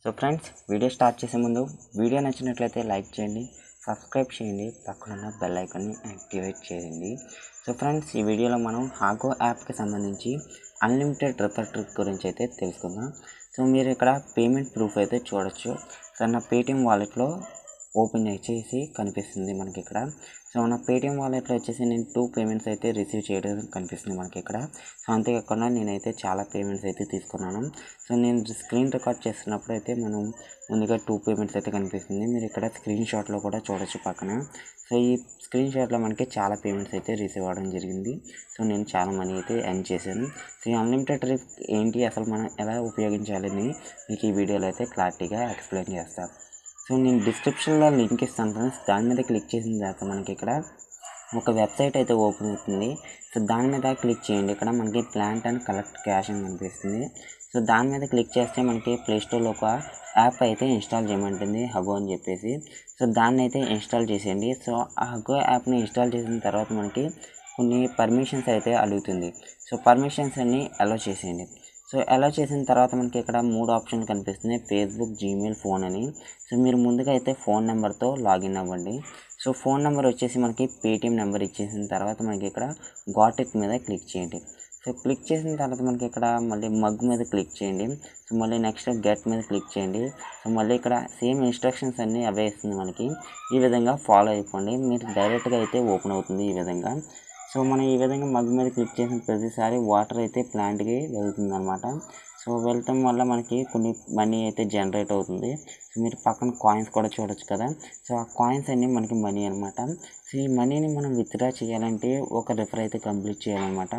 So friends, video start చేసే ముందు video నచ్చినట్లయితే లైక్ చేయండి, సబ్స్క్రైబ్ చేయండి, పక్కనున్న బెల్ ఐకాన్ని యాక్టివేట్ చేయండి. సో ఫ్రెండ్స్, ఈ వీడియోలో మనం హాగో యాప్కి సంబంధించి అన్లిమిటెడ్ రెఫర్ ట్రిక్ గురించి అయితే తెలుసుకుందాం. సో మీరు ఇక్కడ పేమెంట్ ప్రూఫ్ అయితే చూడొచ్చు. సో నా పేటిఎం వాలెట్లో ఓపెన్ చేసి కనిపిస్తుంది మనకి ఇక్కడ. సో నా పేటిఎం వాలెట్లో వచ్చేసి నేను 2 పేమెంట్స్ అయితే రిసీవ్ చేయడం కనిపిస్తుంది మనకి ఇక్కడ. సో అంతేకాకుండా నేనైతే చాలా పేమెంట్స్ అయితే తీసుకున్నాను. సో నేను స్క్రీన్ రికార్డ్ చేస్తున్నప్పుడు అయితే మనం ముందుగా 2 పేమెంట్స్ అయితే కనిపిస్తుంది. మీరు ఇక్కడ స్క్రీన్ షాట్లో కూడా చూడొచ్చు పక్కన. సో ఈ స్క్రీన్ షాట్లో మనకి చాలా పేమెంట్స్ అయితే రిసీవ్ అవ్వడం జరిగింది. సో నేను చాలా మనీ అయితే ఎర్న్ చేశాను. సో ఈ అన్లిమిటెడ్ ట్రిక్ ఏంటి, అసలు మనం ఎలా ఉపయోగించాలని మీకు ఈ వీడియోలో అయితే క్లారిటీగా ఎక్స్ప్లెయిన్ చేస్తాను. సో నేను డిస్క్రిప్షన్లో లింక్ ఇస్తాను ఫ్రెండ్స్. దాని మీద క్లిక్ చేసిన తర్వాత మనకి ఇక్కడ ఒక వెబ్సైట్ అయితే ఓపెన్ అవుతుంది. సో దాని మీద క్లిక్ చేయండి. ఇక్కడ మనకి ప్లాంట్ అండ్ కలెక్ట్ క్యాష్ అని కనిపిస్తుంది. సో దాని మీద క్లిక్ చేస్తే మనకి ప్లేస్టోర్లో ఒక యాప్ అయితే ఇన్స్టాల్ చేయమంటుంది, హగో అని చెప్పేసి. సో దాన్ని అయితే ఇన్స్టాల్ చేసేయండి. సో ఆ హగో యాప్ని ఇన్స్టాల్ చేసిన తర్వాత మనకి కొన్ని పర్మిషన్స్ అయితే అడుగుతుంది. సో పర్మిషన్స్ అన్నీ అలౌ చేసేయండి. సో అలా చేసిన తర్వాత మనకి ఇక్కడ 3 ఆప్షన్లు కనిపిస్తున్నాయి, ఫేస్బుక్, జీమెయిల్, ఫోన్ అని. సో మీరు ముందుగా అయితే ఫోన్ నెంబర్తో లాగిన్ అవ్వండి. సో ఫోన్ నెంబర్ వచ్చేసి మనకి పేటిఎం నెంబర్ ఇచ్చేసిన తర్వాత మనకి ఇక్కడ గాట్ ఇట్ మీద క్లిక్ చేయండి. సో క్లిక్ చేసిన తర్వాత మనకి ఇక్కడ మళ్ళీ మగ్ మీద క్లిక్ చేయండి. సో మళ్ళీ నెక్స్ట్ గెట్ మీద క్లిక్ చేయండి. సో మళ్ళీ ఇక్కడ సేమ్ ఇన్స్ట్రక్షన్స్ అన్నీ అవే ఇస్తుంది మనకి. ఈ విధంగా ఫాలో అయిపోండి. మీరు డైరెక్ట్గా అయితే ఓపెన్ అవుతుంది ఈ విధంగా. సో మనం ఈ విధంగా మగ్ మీద క్లిక్ చేసిన ప్రతిసారి వాటర్ అయితే ప్లాంట్కి వెళ్తుంది అనమాట. సో వెళ్ళటం వల్ల మనకి కొన్ని మనీ అయితే జనరేట్ అవుతుంది. సో మీరు పక్కన కాయిన్స్ కూడా చూడొచ్చు కదా. సో ఆ కాయిన్స్ అన్నీ మనకి మనీ అనమాట. సో ఈ మనీని మనం విత్డ్రా చేయాలంటే ఒక రెఫర్ అయితే కంప్లీట్ చేయాలన్నమాట.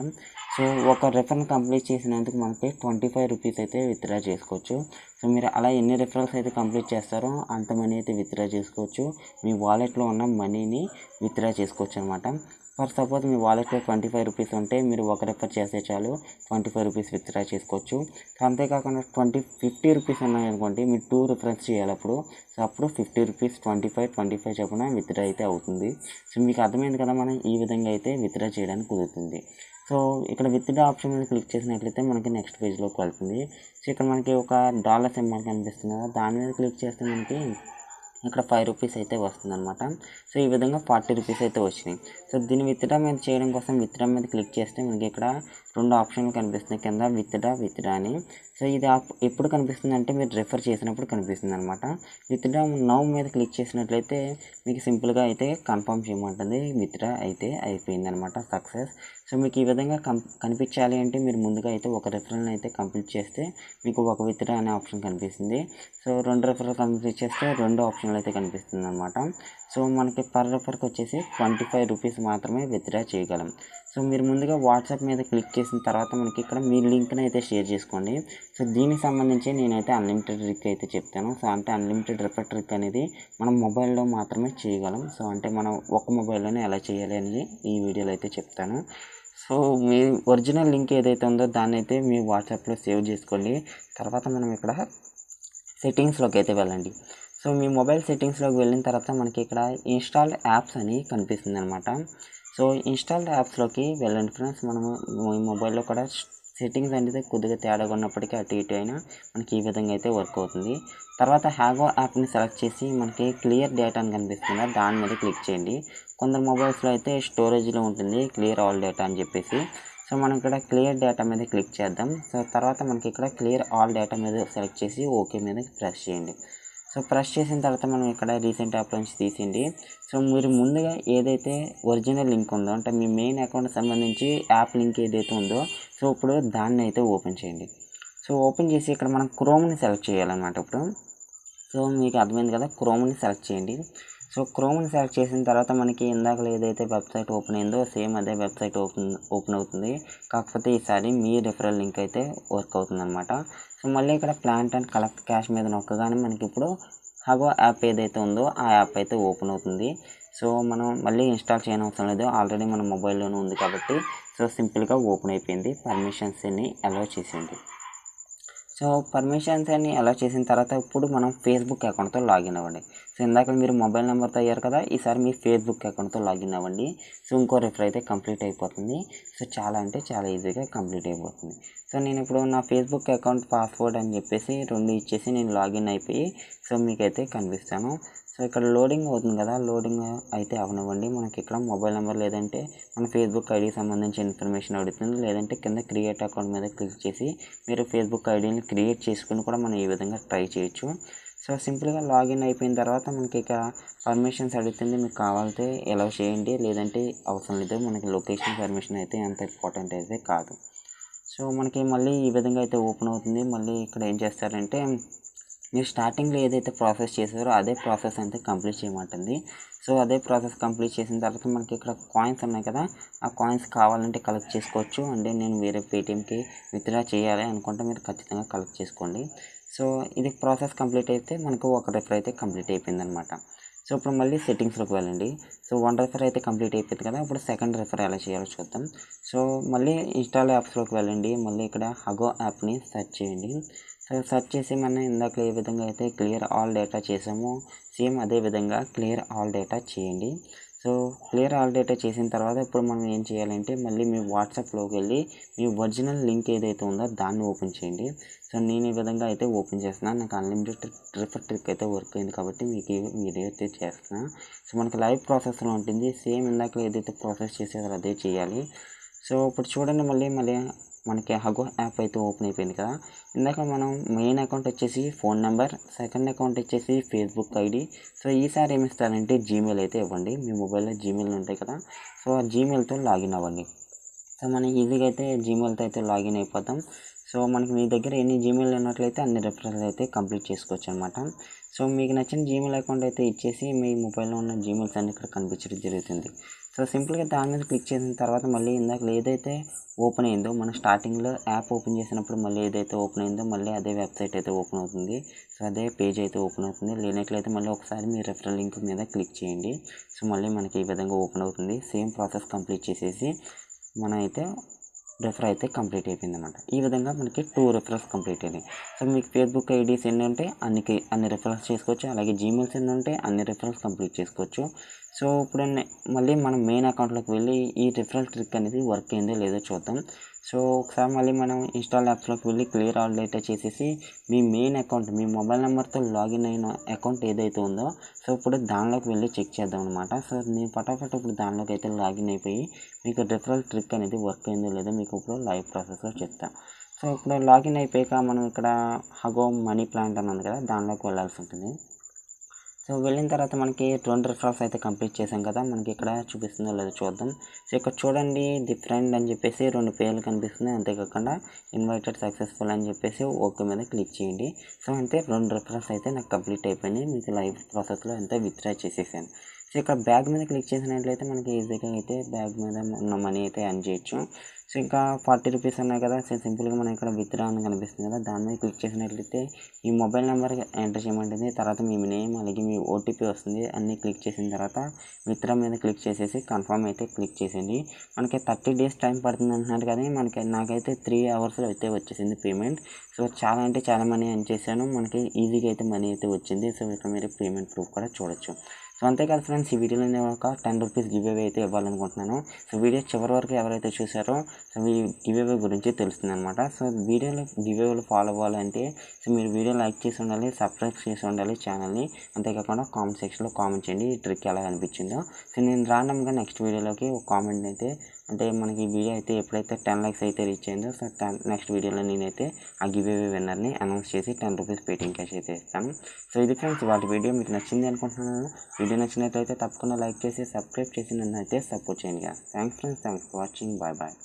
సో ఒక రెఫర్ని కంప్లీట్ చేసినందుకు మనకి 25 రూపీస్ అయితే విత్డ్రా చేసుకోవచ్చు. సో మీరు అలా ఎన్ని రెఫరల్స్ అయితే కంప్లీట్ చేస్తారో అంత మనీ అయితే విత్డ్రా చేసుకోవచ్చు. మీ వాలెట్లో ఉన్న మనీని విత్డ్రా చేసుకోవచ్చు అనమాట. ఫర్ సపోజ్ మీ వాలెట్లో 25 రూపీస్ ఉంటే మీరు ఒక రెఫర్ చేస్తే చాలు 25 రూపీస్ విత్డ్రా చేసుకోవచ్చు. సో అంతేకాకుండా 50 రూపీస్ ఉన్నాయనుకోండి, మీరు 2 రిఫరెన్స్ చేయాలి అప్పుడు. సో అప్పుడు 50 రూపీస్ 25 చొప్పున విత్డ్రా అయితే అవుతుంది. సో మీకు అర్థమైంది కదా, మనం ఈ విధంగా అయితే విత్డ్రా చేయడానికి కుదురుతుంది. సో ఇక్కడ విత్డ్రా ఆప్షన్ మీద క్లిక్ చేసినట్లయితే మనకి నెక్స్ట్ పేజ్లోకి వెళ్తుంది. సో ఇక్కడ మనకి ఒక డాలర్ సింబల్ కనిపిస్తుంది కదా, దాని మీద క్లిక్ చేస్తే మనకి ఇక్కడ 5 రూపీస్ అయితే వస్తుంది అనమాట. సో ఈ విధంగా 40 రూపీస్ అయితే వచ్చినాయి. సో దీన్ని విత్డ్రా మీద చేయడం కోసం విత్డ్రా మీద క్లిక్ చేస్తే మనకి ఇక్కడ 2 ఆప్షన్లు కనిపిస్తున్నాయి కింద, విత్డ్రా అని. సో ఇది ఎప్పుడు కనిపిస్తుంది అంటే మీరు రెఫర్ చేసినప్పుడు కనిపిస్తుంది అనమాట. విత్డ్రా నౌ మీద క్లిక్ చేసినట్లయితే మీకు సింపుల్గా అయితే కన్ఫర్మ్ చేయమంటుంది. విత్డ్రా అయితే అయిపోయింది అనమాట, సక్సెస్. సో మీకు ఈ విధంగా కనిపించాలి అంటే మీరు ముందుగా అయితే ఒక రెఫరల్ని అయితే కంప్లీట్ చేస్తే మీకు ఒక విత్డ్రా అనే ఆప్షన్ కనిపిస్తుంది. సో 2 రెఫరల్ కంప్లీట్ చేస్తే 2 ఆప్షన్లు అయితే కనిపిస్తుంది అనమాట. సో మనకి పర్ రెఫర్కి వచ్చేసి 25 రూపీస్ మాత్రమే విత్డ్రా చేయగలం. సో మీరు ముందుగా వాట్సాప్ మీద క్లిక్ చేసిన తర్వాత మనకి ఇక్కడ మీ లింక్ని అయితే షేర్ చేసుకోండి. సో దీనికి సంబంధించి నేనైతే అన్లిమిటెడ్ ట్రిక్ అయితే చెప్తాను. సో అంటే అన్లిమిటెడ్ రెఫర్ ట్రిక్ అనేది మనం మొబైల్లో మాత్రమే చేయగలం. సో అంటే మనం ఒక మొబైల్లోనే ఎలా చేయాలి అని ఈ వీడియోలో అయితే చెప్తాను. సో మీ ఒరిజినల్ లింక్ ఏదైతే ఉందో దాన్ని అయితే మీ వాట్సాప్లో సేవ్ చేసుకోండి. తర్వాత మనం ఇక్కడ సెట్టింగ్స్లోకి అయితే వెళ్ళండి. సో మీ మొబైల్ సెట్టింగ్స్లోకి వెళ్ళిన తర్వాత మనకి ఇక్కడ ఇన్స్టాల్డ్ యాప్స్ అని కనిపిస్తుంది అనమాట. సో ఇన్స్టాల్డ్ యాప్స్లోకి వెళ్ళండి ఫ్రెండ్స్. మనము ఈ మొబైల్లో కూడా సెట్టింగ్స్ అనేది కొద్దిగా తేడాగా ఉన్నప్పటికీ అటు ఇటు అయినా మనకి ఈ విధంగా అయితే వర్క్ అవుతుంది. తర్వాత హ్యాగో యాప్ని సెలెక్ట్ చేసి మనకి క్లియర్ డేటా అని కనిపిస్తుంది, దాని మీద క్లిక్ చేయండి. కొందరు మొబైల్స్లో అయితే స్టోరేజ్లో ఉంటుంది క్లియర్ ఆల్ డేటా అని చెప్పేసి. సో మనం ఇక్కడ క్లియర్ డేటా మీద క్లిక్ చేద్దాం. సో తర్వాత మనకి ఇక్కడ క్లియర్ ఆల్ డేటా మీద సెలెక్ట్ చేసి ఓకే మీద ప్రెస్ చేయండి. సో ప్రెస్ చేసిన తర్వాత మనం ఇక్కడ రీసెంట్ యాప్ నుంచి తీసేయండి. సో మీరు ముందుగా ఏదైతే ఒరిజినల్ లింక్ ఉందో అంటే మీ మెయిన్ అకౌంట్కి సంబంధించి యాప్ లింక్ ఏదైతే ఉందో సో ఇప్పుడు దాన్ని అయితే ఓపెన్ చేయండి. సో ఓపెన్ చేసి ఇక్కడ మనం క్రోమ్ని సెలెక్ట్ చేయాలన్నమాట ఇప్పుడు. సో మీకు అర్థమైంది కదా, క్రోమ్ని సెలెక్ట్ చేయండి. సో క్రోమ్ని సెలెక్ట్ చేసిన తర్వాత మనకి ఇందాక ఏదైతే వెబ్సైట్ ఓపెన్ అయిందో సేమ్ అదే వెబ్సైట్ ఓపెన్ అవుతుంది. కాకపోతే ఈసారి మీ రెఫరల్ లింక్ అయితే వర్క్ అవుతుంది అనమాట. సో మళ్ళీ ఇక్కడ ప్లాంట్ అండ్ కలెక్ట్ క్యాష్ మీద నొక్కగానే మనకి ఇప్పుడు హగో యాప్ ఏదైతే ఉందో ఆ యాప్ అయితే ఓపెన్ అవుతుంది. సో మనం మళ్ళీ ఇన్స్టాల్ చేయని అవసరం లేదు, ఆల్రెడీ మన మొబైల్లోనే ఉంది కాబట్టి. సో సింపుల్గా ఓపెన్ అయిపోయింది. పర్మిషన్స్ని అలౌ చేసేయండి. సో పర్మిషన్స్ అని అలా చేసిన తర్వాత ఇప్పుడు మనం ఫేస్బుక్ అకౌంట్తో లాగిన్ అవ్వండి. సో ఇందాక మీరు మొబైల్ నెంబర్తో అయ్యారు కదా, ఈసారి మీ ఫేస్బుక్ అకౌంట్తో లాగిన్ అవ్వండి. సో ఇంకో రిఫర్ అయితే కంప్లీట్ అయిపోతుంది. సో చాలా అంటే చాలా ఈజీగా కంప్లీట్ అయిపోతుంది. సో నేను ఇప్పుడు నా ఫేస్బుక్ అకౌంట్ పాస్వర్డ్ అని చెప్పేసి 2 ఇచ్చేసి నేను లాగిన్ అయిపోయి సో మీకైతే కనిపిస్తాను. సో ఇక్కడ లోడింగ్ అవుతుంది కదా, లోడింగ్ అయితే అవనివ్వండి. మనకి ఇక్కడ మొబైల్ నెంబర్ లేదంటే మన ఫేస్బుక్ ఐడికి సంబంధించిన ఇన్ఫర్మేషన్ అడుగుతుంది. లేదంటే కింద క్రియేట్ అకౌంట్ మీద క్లిక్ చేసి మీరు ఫేస్బుక్ ఐడిని క్రియేట్ చేసుకుని కూడా మనం ఈ విధంగా ట్రై చేయొచ్చు. సో సింపుల్గా లాగిన్ అయిపోయిన తర్వాత మనకి ఇక పర్మిషన్స్ అడుగుతుంది. మీకు కావాలంటే అలౌ చేయండి, లేదంటే అవసరం లేదు. మనకి లొకేషన్ పర్మిషన్ అయితే అంత ఇంపార్టెంట్ అయితే కాదు. సో మనకి మళ్ళీ ఈ విధంగా అయితే ఓపెన్ అవుతుంది. మళ్ళీ ఇక్కడ ఏం చేస్తారంటే మీరు స్టార్టింగ్లో ఏదైతే ప్రాసెస్ చేసారో అదే ప్రాసెస్ అయితే కంప్లీట్ చేయమంటుంది. సో అదే ప్రాసెస్ కంప్లీట్ చేసిన తర్వాత మనకి ఇక్కడ కాయిన్స్ ఉన్నాయి కదా, ఆ కాయిన్స్ కావాలంటే కలెక్ట్ చేసుకోవచ్చు. అంటే నేను వేరే పేటిఎంకి విత్డ్రా చేయాలి అనుకుంటే మీరు ఖచ్చితంగా కలెక్ట్ చేసుకోండి. సో ఇది ప్రాసెస్ కంప్లీట్ అయితే మనకు ఒక రిఫర్ అయితే కంప్లీట్ అయిపోయింది అనమాట. సో ఇప్పుడు మళ్ళీ సెట్టింగ్స్లోకి వెళ్ళండి. సో 1 రిఫర్ అయితే కంప్లీట్ అయిపోయింది కదా, ఇప్పుడు సెకండ్ రిఫర్ ఎలా చేయాలో చూద్దాం. సో మళ్ళీ ఇన్స్టాల్ యాప్స్లోకి వెళ్ళండి. మళ్ళీ ఇక్కడ హగో యాప్ని సెర్చ్ చేయండి. సో సెర్చ్ చేసి మనం ఇందాక ఏ విధంగా అయితే క్లియర్ ఆల్ డేటా చేసామో సేమ్ అదే విధంగా క్లియర్ ఆల్ డేటా చేయండి. సో క్లియర్ ఆల్ డేటా చేసిన తర్వాత ఇప్పుడు మనం ఏం చేయాలంటే మళ్ళీ మీ వాట్సాప్లోకి వెళ్ళి మీ ఒరిజినల్ లింక్ ఏదైతే ఉందో దాన్ని ఓపెన్ చేయండి. సో నేను ఈ విధంగా అయితే ఓపెన్ చేస్తున్నాను. నాకు అన్లిమిటెడ్ రిఫర్ ట్రిక్ అయితే వర్క్ అయింది కాబట్టి మీకు ఈ వీడియో అయితే చేస్తున్నాను. సో మనకి లైవ్ ప్రాసెస్లో ఉంటుంది. సేమ్ ఇందాక ఏదైతే ప్రాసెస్ చేసేదో అదే చేయాలి. సో ఇప్పుడు చూడండి మళ్ళీ మనకి హగో యాప్ అయితే ఓపెన్ అయిపోయింది కదా. ఇందాక మనం మెయిన్ అకౌంట్ వచ్చేసి ఫోన్ నెంబర్, సెకండ్ అకౌంట్ వచ్చేసి ఫేస్బుక్ ఐడి. సో ఈసారి ఏమి ఇస్తారంటే జీమెయిల్ అయితే ఇవ్వండి. మీ మొబైల్లో జీమెయిల్ ఉంటాయి కదా, సో ఆ జీమెయిల్తో లాగిన్ అవ్వండి. సో మనం ఈజీగా అయితే జీమెయిల్తో అయితే లాగిన్ అయిపోతాం. సో మనకి మీ దగ్గర ఎన్ని జీమెయిల్ ఉన్నట్లయితే అన్ని రిఫరల్స్ అయితే కంప్లీట్ చేసుకోవచ్చు అనమాట. సో మీకు నచ్చిన జీమెయిల్ అకౌంట్ అయితే ఇచ్చేసి మీ మొబైల్లో ఉన్న జీమెయిల్స్ అన్ని ఇక్కడ కనిపించడం జరుగుతుంది. సో సింపుల్గా దాని మీద క్లిక్ చేసిన తర్వాత మళ్ళీ ఇందాక ఏదైతే ఓపెన్ అయిందో మనం స్టార్టింగ్లో యాప్ ఓపెన్ చేసినప్పుడు మళ్ళీ ఏదైతే ఓపెన్ అయిందో మళ్ళీ అదే వెబ్సైట్ అయితే ఓపెన్ అవుతుంది. సో అదే పేజ్ అయితే ఓపెన్ అవుతుంది. లేనట్లయితే మళ్ళీ ఒకసారి మీ రెఫరల్ లింక్ మీద క్లిక్ చేయండి. సో మళ్ళీ మనకి ఈ విధంగా ఓపెన్ అవుతుంది. సేమ్ ప్రాసెస్ కంప్లీట్ చేసేసి మనం అయితే రిఫర్ అయితే కంప్లీట్ అయిపోయింది అనమాట. ఈ విధంగా మనకి 2 రిఫరల్స్ కంప్లీట్ అయినాయి. సో మీకు ఫేస్బుక్ ఐడీస్ ఎన్ని ఉంటే అన్ని రిఫరల్స్ చేసుకోవచ్చు. అలాగే జీమెయిల్స్ ఎన్ని ఉంటే అన్ని రిఫరల్స్ కంప్లీట్ చేసుకోవచ్చు. సో ఇప్పుడు మళ్ళీ మనం మెయిన్ అకౌంట్లోకి వెళ్ళి ఈ రిఫరల్ ట్రిక్ అనేది వర్క్ అయిందో లేదో చూద్దాం. సో ఒకసారి మళ్ళీ మనం ఇన్స్టాల్ యాప్స్లోకి వెళ్ళి క్లియర్ ఆల్ డేటా చేసేసి మీ మెయిన్ అకౌంట్ మీ మొబైల్ నెంబర్తో లాగిన్ అయిన అకౌంట్ ఏదైతే ఉందో సో ఇప్పుడు దానిలోకి వెళ్ళి చెక్ చేద్దాం అనమాట. సో నేను ఫటాఫట్ ఇప్పుడు దానిలోకి అయితే లాగిన్ అయిపోయి మీకు రిఫరల్ ట్రిక్ అనేది వర్క్ అయిందో లేదో మీకు ఇప్పుడు లైవ్ ప్రాసెస్లో చెప్తాను. సో ఇప్పుడు లాగిన్ అయిపోయాక మనం ఇక్కడ హగో మనీ ప్లాంట్ అని ఉంది కదా, దానిలోకి వెళ్ళాల్సి ఉంటుంది. సో వెళ్ళిన తర్వాత మనకి 2 రిఫరల్స్ అయితే కంప్లీట్ చేసాం కదా, మనకి ఇక్కడ చూపిస్తుందో లేదో చూద్దాం. సో ఇక్కడ చూడండి ది ఫ్రెండ్ అని చెప్పేసి 2 పేర్లు కనిపిస్తున్నాయి. అంతేకాకుండా ఇన్వైటెడ్ సక్సెస్ఫుల్ అని చెప్పేసి ఓకే మీద క్లిక్ చేయండి. సో అంతే 2 రిఫరల్స్ అయితే నాకు కంప్లీట్ అయిపోయినాయి. మీకు లైవ్ ప్రాసెస్లో అంతా విత్డ్రా చేసేసాను. సో ఇక్కడ బ్యాగ్ మీద క్లిక్ చేసినట్లయితే మనకి ఈజీగా అయితే బ్యాగ్ మీద ఉన్న మనీ అయితే ఎర్న్ చేయొచ్చు. సో ఇంకా 40 రూపీస్ ఉన్నాయి కదా, సో సింపుల్గా మనం ఇక్కడ విత్డ్రా అని కనిపిస్తుంది కదా, దాని మీద క్లిక్ చేసినట్లయితే ఈ మొబైల్ నెంబర్ ఎంటర్ చేయమంటుంది. తర్వాత మీ నేమ్ అలాగే మీ ఓటీపీ వస్తుంది. అన్నీ క్లిక్ చేసిన తర్వాత విత్డ్రా మీద క్లిక్ చేసేసి కన్ఫర్మ్ అయితే క్లిక్ చేసేయండి. మనకి 30 డేస్ టైం పడుతుంది అంటున్నారు కానీ నాకైతే 3 అవర్స్లో అయితే వచ్చేసింది పేమెంట్. సో చాలా అంటే చాలా మనీ ఎర్న్ చేశాను. మనకి ఈజీగా అయితే మనీ అయితే వచ్చింది. సో ఇక్కడ మీరు పేమెంట్ ప్రూఫ్ కూడా చూడొచ్చు. సో అంతేకాదు ఫ్రెండ్స్, ఈ వీడియోలో నేను ఒక 10 రూపీస్ గివ్ అవే అయితే ఇవ్వాలనుకుంటున్నాను. సో వీడియో చివరి వరకు ఎవరైతే చూసారో సో ఈ గివ్ అవే గురించి తెలుస్తుంది అనమాట. సో వీడియోలో గివ్ అవేలో ఫాలో అవ్వాలంటే సో మీరు వీడియో లైక్ చేసి ఉండాలి, సబ్స్క్రైబ్ చేసి ఉండాలి ఛానల్ని. అంతేకాకుండా కామెంట్ సెక్షన్లో కామెంట్ చేయండి ఈ ట్రిక్ ఎలా అనిపించిందో. సో నేను రాండమ్గా నెక్స్ట్ వీడియోలోకి ఒక కామెంట్ అయితే అంటే మనకి ఈ వీడియో అయితే ఎప్పుడైతే 10 లైక్స్ అయితే రీచ్ అయిందో సో నెక్స్ట్ వీడియోలో నేనైతే ఆ గివ్ అవే విన్నర్ని అనౌన్స్ చేసి 10 రూపీస్ పేటిఎం క్యాష్ అయితే ఇస్తాను. సో ఇది ఫ్రెండ్స్ వాటి వీడియో మీకు నచ్చింది అనుకుంటున్నాను. వీడియో నచ్చినట్లయితే తప్పకుండా లైక్ చేసి సబ్స్క్రైబ్ చేసి నన్ను అయితే సపోర్ట్ చేయండి. Thanks friends, thanks for watching. Bye bye.